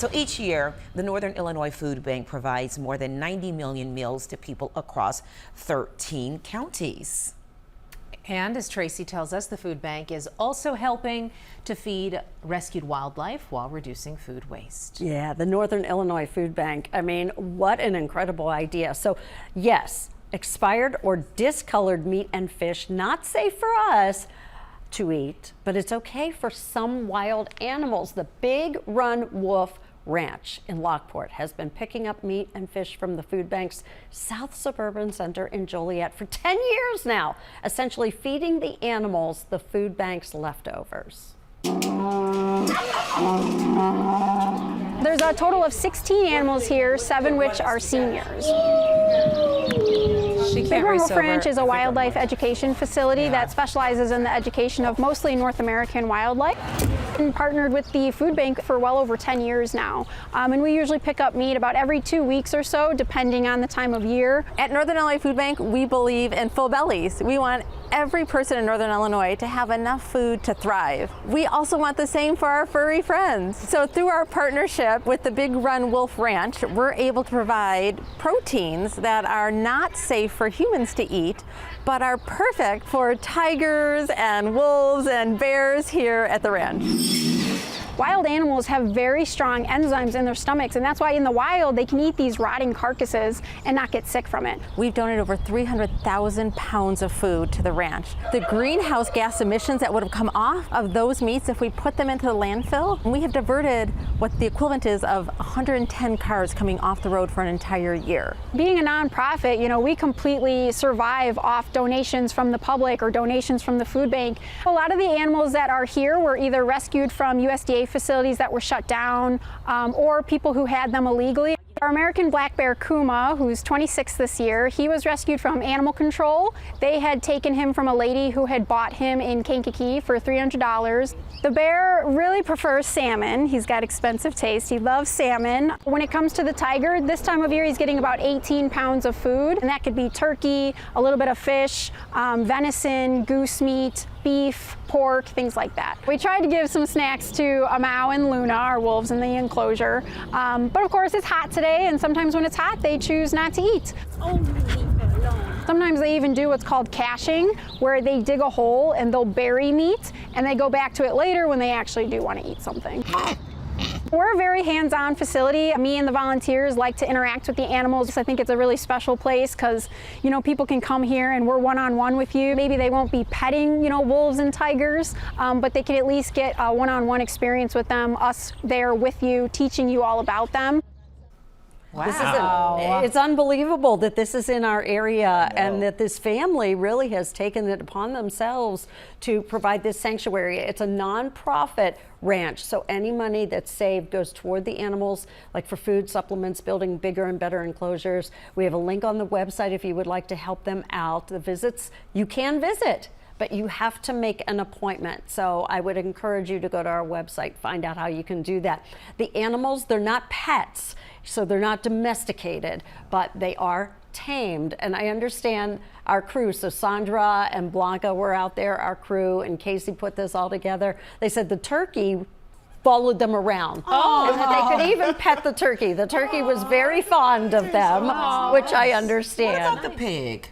So each year, the Northern Illinois Food Bank provides more than 90 million meals to people across 13 counties. And as Tracy tells us, the food bank is also helping to feed rescued wildlife while reducing food waste. Yeah, the Northern Illinois Food Bank. I mean, what an incredible idea. So yes, expired or discolored meat and fish, not safe for us to eat, but it's okay for some wild animals. The Big Run Wolf Ranch in Lockport has been picking up meat and fish from the food bank's South Suburban Center in Joliet for 10 years now, essentially feeding the animals the food bank's leftovers. There's a total of 16 animals here, 7 which are seniors. Big Run Wolf Ranch is a wildlife education facility that specializes in the education of mostly North American wildlife. And partnered with the food bank for well over 10 years now. And we usually pick up meat about every 2 weeks or so, depending on the time of year. At Northern Illinois Food Bank, we believe in full bellies. We want every person in Northern Illinois to have enough food to thrive. We also want the same for our furry friends. So through our partnership with the Big Run Wolf Ranch, we're able to provide proteins that are not safe for humans to eat, but are perfect for tigers and wolves and bears here at the ranch. Wild animals have very strong enzymes in their stomachs, and that's why in the wild they can eat these rotting carcasses and not get sick from it. We've donated over 300,000 pounds of food to the ranch. The greenhouse gas emissions that would have come off of those meats if we put them into the landfill, we have diverted what the equivalent is of 110 cars coming off the road for an entire year. Being a nonprofit, we completely survive off donations from the public or donations from the food bank. A lot of the animals that are here were either rescued from USDA facilities that were shut down or people who had them illegally. Our American black bear Kuma, who's 26 this year, he was rescued from animal control. They had taken him from a lady who had bought him in Kankakee for $300. The bear really prefers salmon. He's got expensive taste. He loves salmon. When it comes to the tiger, this time of year he's getting about 18 pounds of food, and that could be turkey, a little bit of fish, venison, goose meat, beef, pork, things like that. We tried to give some snacks to Amau and Luna, our wolves in the enclosure, but of course it's hot today, and sometimes when it's hot they choose not to eat. Sometimes they even do what's called caching, where they dig a hole and they'll bury meat and they go back to it later when they actually do want to eat something. We're a very hands-on facility. Me and the volunteers like to interact with the animals. I think it's a really special place because, people can come here and we're one-on-one with you. Maybe they won't be petting, wolves and tigers, but they can at least get a one-on-one experience with them, us there with you, teaching you all about them. Wow. It's unbelievable that this is in our area and that this family really has taken it upon themselves to provide this sanctuary. It's a nonprofit ranch, so any money that's saved goes toward the animals, like for food supplements, building bigger and better enclosures. We have a link on the website if you would like to help them out. The visits, you can visit, but you have to make an appointment. So I would encourage you to go to our website, find out how you can do that. The animals, they're not pets, so they're not domesticated, but they are tamed. And I understand our crew, so Sandra and Blanca were out there, our crew, and Casey put this all together. They said the turkey followed them around. And that they could even pet the turkey. The turkey was very fond of them, which I understand. What about the pig?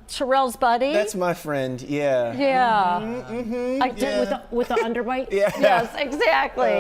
Terrell's buddy. That's my friend, yeah. Yeah. With the underbite? Yeah. Yes, exactly.